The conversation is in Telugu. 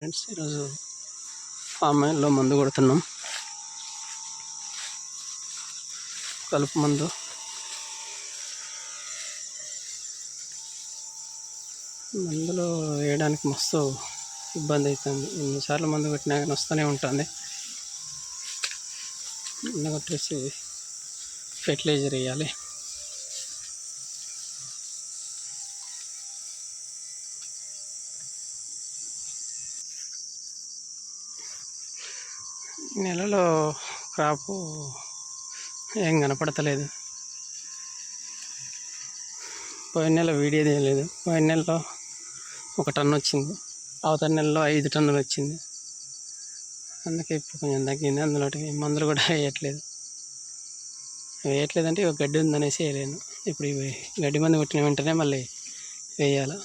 ఫ్రెండ్స్, ఈరోజు ఫామ్ ఆయిల్లో మందు కొడుతున్నాం. కలుపు మందు. మందులో వేయడానికి మస్తు ఇబ్బంది అవుతుంది. ఎన్నిసార్లు మందు కొట్టినా కానీ వస్తూనే ఉంటుంది. మందు కొట్టేసి ఫెర్టిలైజర్ వేయాలి. నెలలో క్రాపు ఏం కనపడతలేదు. పోయిన నెల వీడియో తీయలేదు. పోయిన నెలలో 1 టన్ను వచ్చింది. అవతల నెలలో 5 టన్నులు వచ్చింది. అందుకే ఇప్పుడు కొంచెం తగ్గింది. అందులో మందులు కూడా వేయట్లేదంటే గడ్డి ఉందనేసి వేయలేను. ఇప్పుడు ఇవి గడ్డి మందు కొట్టిన వెంటనే మళ్ళీ వేయాలి.